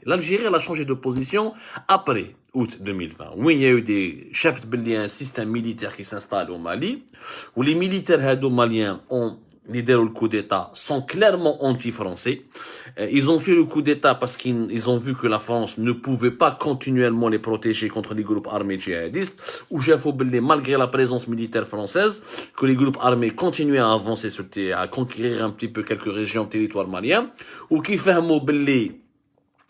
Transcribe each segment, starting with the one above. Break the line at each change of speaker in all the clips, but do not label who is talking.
L'Algérie, elle a changé de position après août 2020. Oui, il y a eu des chefs de un système militaire qui s'installe au Mali, où les militaires maliens ont lidéré le coup d'État, sont clairement anti-français. Ils ont fait le coup d'État parce qu'ils ont vu que la France ne pouvait pas continuellement les protéger contre les groupes armés djihadistes, ou malgré la présence militaire française, que les groupes armés continuaient à avancer à conquérir un petit peu quelques régions, territoires maliens, ou qui fait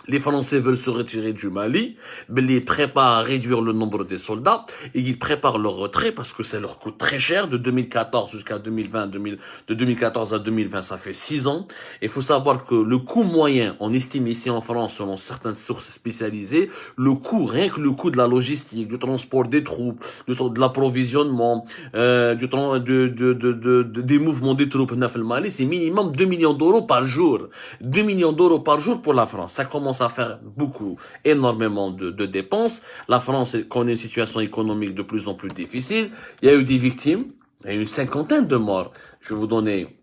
les Français veulent se retirer du Mali, mais ils préparent à réduire le nombre des soldats et ils préparent leur retrait parce que ça leur coûte très cher de 2014 jusqu'à 2020, de 2014 à 2020, ça fait 6 ans. Il faut savoir que le coût moyen, on estime ici en France, selon certaines sources spécialisées, rien que le coût de la logistique, du transport des troupes, de l'approvisionnement, des mouvements des troupes neuf le Mali, c'est minimum 2 millions d'euros par jour. 2 millions d'euros par jour pour la France. Ça commence à faire énormément de dépenses. La France connaît une situation économique de plus en plus difficile. Il y a eu des victimes. Il y a eu une cinquantaine de morts. Je vais vous donner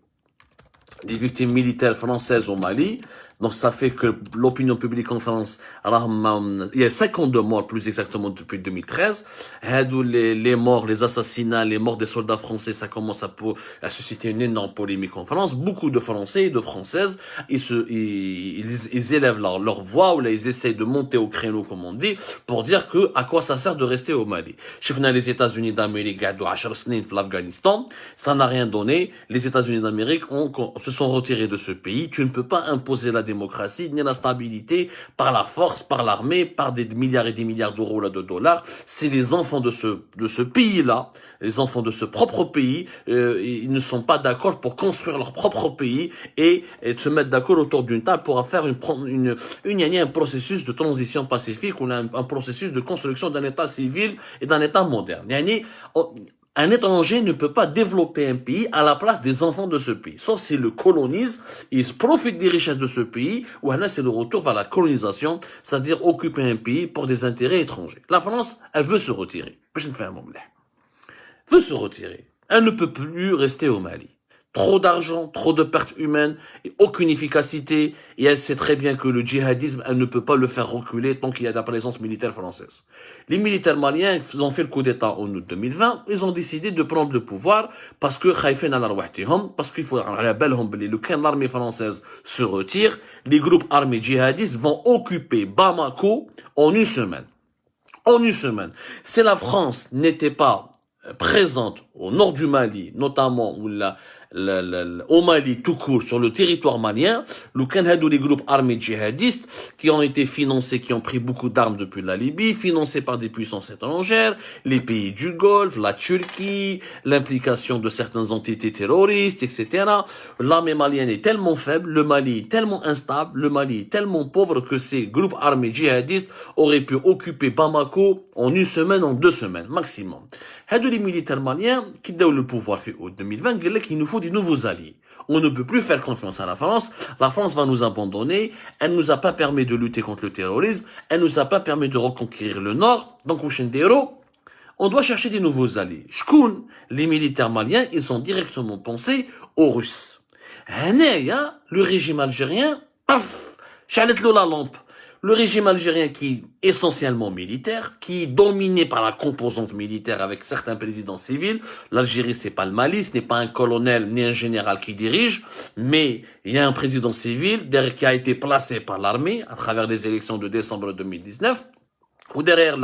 des victimes militaires françaises au Mali. Donc ça fait que l'opinion publique en France, il y a 52 morts plus exactement depuis 2013. Les morts, les assassinats, les morts des soldats français, ça commence à susciter une énorme polémique en France. Beaucoup de Français et de Françaises, ils élèvent leur voix ou là ils essayent de monter au créneau comme on dit pour dire que à quoi ça sert de rester au Mali. Chefna les États-Unis d'Amérique gardent 10 سنين في l'Afghanistan, ça n'a rien donné. Les États-Unis d'Amérique se sont retirés de ce pays. Tu ne peux pas imposer la démocratie, ni la stabilité, par la force, par l'armée, par des milliards et des milliards d'euros là de dollars. C'est les enfants de ce pays-là, les enfants de ce propre pays, ils ne sont pas d'accord pour construire leur propre pays et se mettre d'accord autour d'une table pour faire un processus de transition pacifique ou un processus de construction d'un État civil et d'un État moderne. Un étranger ne peut pas développer un pays à la place des enfants de ce pays. Sauf s'il le colonise, il profite des richesses de ce pays, ou là c'est le retour vers la colonisation, c'est-à-dire occuper un pays pour des intérêts étrangers. La France, elle veut se retirer. Veut se retirer. Elle ne peut plus rester au Mali. Trop d'argent, trop de pertes humaines, et aucune efficacité, et elle sait très bien que le djihadisme, elle ne peut pas le faire reculer tant qu'il y a de la présence militaire française. Les militaires maliens, ils ont fait le coup d'État en août 2020, ils ont décidé de prendre le pouvoir parce que parce qu'il faut l'armée française se retire, les groupes armés djihadistes vont occuper Bamako en une semaine. En une semaine. Si la France n'était pas présente au nord du Mali, notamment au Mali tout court, sur le territoire malien, les groupes armés djihadistes qui ont été financés, qui ont pris beaucoup d'armes depuis la Libye, financés par des puissances étrangères, les pays du Golfe, la Turquie, l'implication de certaines entités terroristes, etc. L'armée malienne est tellement faible, le Mali est tellement instable, le Mali est tellement pauvre que ces groupes armés djihadistes auraient pu occuper Bamako en une semaine, en 2 semaines, maximum. Les militaires maliens qui donnent le pouvoir fait août 2020, il nous faut des nouveaux alliés. On ne peut plus faire confiance à la France. La France va nous abandonner. Elle nous a pas permis de lutter contre le terrorisme. Elle nous a pas permis de reconquérir le Nord. Donc, on doit chercher des nouveaux alliés. Les militaires maliens, ils sont directement pensés aux Russes. Le régime algérien, paf, chalet la lampe. Le régime algérien qui est essentiellement militaire, qui est dominé par la composante militaire avec certains présidents civils. L'Algérie, c'est pas le Mali, ce n'est pas un colonel ni un général qui dirige, mais il y a un président civil qui a été placé par l'armée à travers les élections de décembre 2019. Ou derrière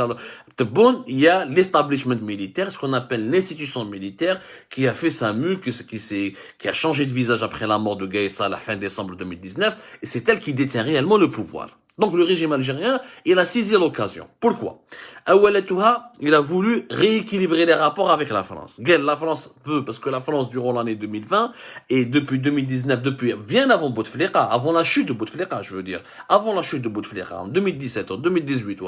il y a l'establishment militaire, ce qu'on appelle l'institution militaire, qui a fait sa mue, qui a changé de visage après la mort de Gaïssa à la fin décembre 2019, et c'est elle qui détient réellement le pouvoir. Donc le régime algérien, il a saisi l'occasion. Pourquoi? Il a voulu rééquilibrer les rapports avec la France. La France veut, parce que la France, durant l'année 2020, et depuis 2019, bien avant Bouteflika, avant la chute de Bouteflika, je veux dire, avant la chute de Bouteflika, en 2017, en 2018,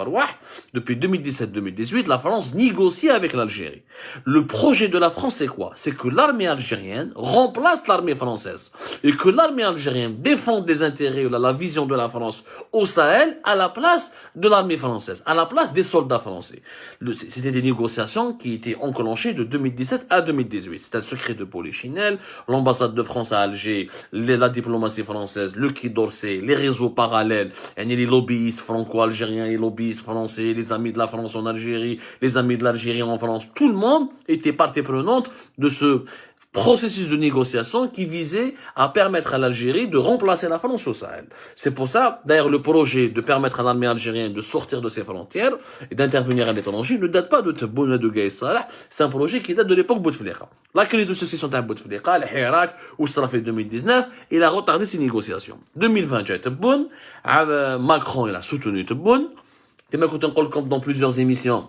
depuis 2017-2018, la France négocie avec l'Algérie. Le projet de la France, c'est quoi? C'est que l'armée algérienne remplace l'armée française. Et que l'armée algérienne défende les intérêts, la vision de la France au Sahel, Sahel à la place de l'armée française, à la place des soldats français. C'était des négociations qui étaient enclenchées de 2017 à 2018. C'est un secret de polichinelle. L'ambassade de France à Alger, la diplomatie française, le Quai d'Orsay, les réseaux parallèles, les lobbyistes franco-algériens, les lobbyistes français, les amis de la France en Algérie, les amis de l'Algérie en France, tout le monde était partie prenante de ce processus de négociation qui visait à permettre à l'Algérie de remplacer la France au Sahel. C'est pour ça, d'ailleurs, le projet de permettre à l'armée algérienne de sortir de ses frontières et d'intervenir à l'étranger ne date pas de Tebboune de Gaï Salah. C'est un projet qui date de l'époque Bouteflika. La crise de succession de Bouteflika, le Hirak, où ça fait 2019, il a retardé ses négociations. 2020, j'ai Tebboune, Macron, il a soutenu Tebboune. Comme dans plusieurs émissions,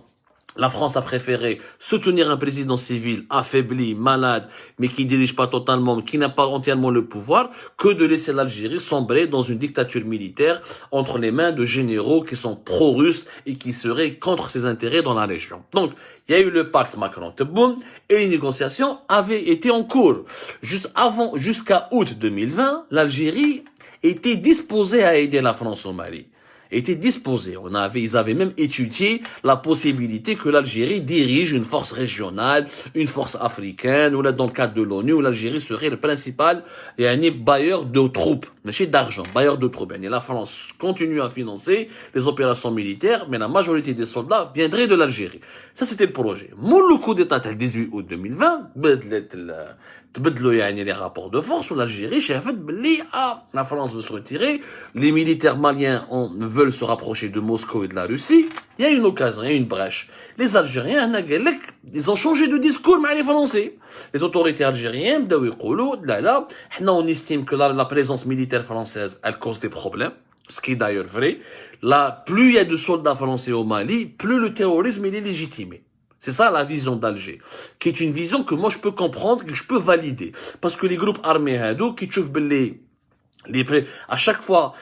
la France a préféré soutenir un président civil affaibli, malade, mais qui dirige pas totalement, qui n'a pas entièrement le pouvoir, que de laisser l'Algérie sombrer dans une dictature militaire entre les mains de généraux qui sont pro-russes et qui seraient contre ses intérêts dans la région. Donc, il y a eu le pacte Macron-Tebboune et les négociations avaient été en cours. Jusqu'à août 2020, l'Algérie était disposée à aider la France au Mali. Étaient disposés. Ils avaient même étudié la possibilité que l'Algérie dirige une force régionale, une force africaine, ou là, dans le cadre de l'ONU, où l'Algérie serait le principal bailleur de troupes, mais d'argent, bailleur de troupes. La France continue à financer les opérations militaires, mais la majorité des soldats viendraient de l'Algérie. Ça, c'était le projet. Le coup d'État, le 18 août 2020, تبدلوا les rapports de force où l'Algérie شافت بلي la France veut se retirer, les militaires maliens veulent se rapprocher de Moscou et de la Russie. Il y a une occasion, il y a une brèche. Les Algériens, ils ont changé de discours avec les Français. Les autorités algériennes, on estime que la présence militaire française, elle cause des problèmes. Ce qui est d'ailleurs vrai. Là, plus il y a de soldats français au Mali, plus le terrorisme il est légitimé. C'est ça la vision d'Alger, qui est une vision que moi je peux comprendre, que je peux valider. Parce que les groupes armés qui trouvent à chaque fois,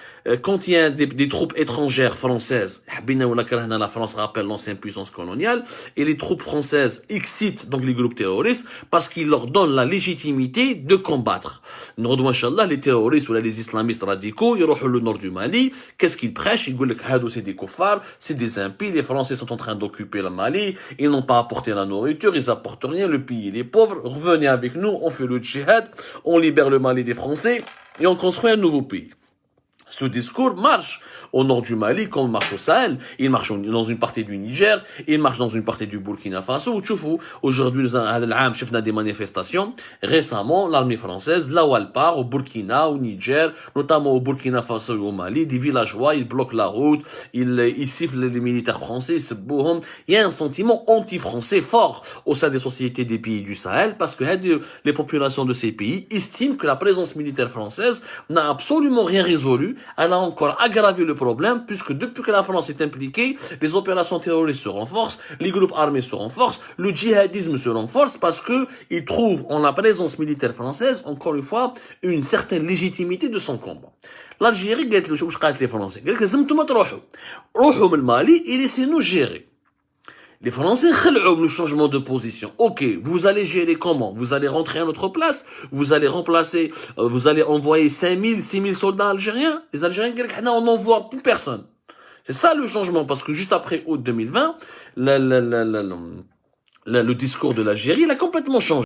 quand il y a des troupes étrangères françaises, la France rappelle l'ancienne puissance coloniale, et les troupes françaises excitent donc les groupes terroristes parce qu'ils leur donnent la légitimité de combattre. Les terroristes ou les islamistes radicaux, ils vont au nord du Mali, qu'est-ce qu'ils prêchent? Ils disent que c'est des koufars, c'est des impies, les Français sont en train d'occuper le Mali, ils n'ont pas apporté la nourriture, ils apportent rien, le pays il est pauvre, revenez avec nous, on fait le djihad, on libère le Mali des Français, et on construit un nouveau pays. Ce discours marche au nord du Mali comme il marche au Sahel, il marche dans une partie du Niger, il marche dans une partie du Burkina Faso. Aujourd'hui, nous avons des manifestations. Récemment, l'armée française, là où elle part, au Burkina, au Niger, notamment au Burkina Faso et au Mali, des villageois, ils bloquent la route, ils sifflent les militaires français, ils se bourrent. Il y a un sentiment anti-français fort au sein des sociétés des pays du Sahel parce que les populations de ces pays estiment que la présence militaire française n'a absolument rien résolu. Elle a encore aggravé le problème puisque depuis que la France est impliquée, les opérations terroristes se renforcent, les groupes armés se renforcent, le djihadisme se renforce parce que ils trouvent en la présence militaire française, encore une fois, une certaine légitimité de son combat. L'Algérie, les Français, le Mali et laissez-nous gérer. Les Français ont le changement de position. Ok, vous allez gérer comment? Vous allez rentrer à notre place? Vous allez remplacer, vous allez envoyer 5000, 6000 soldats algériens? Les Algériens, on n'envoie plus personne. C'est ça le changement, parce que juste après août 2020, le discours de l'Algérie, il a complètement changé.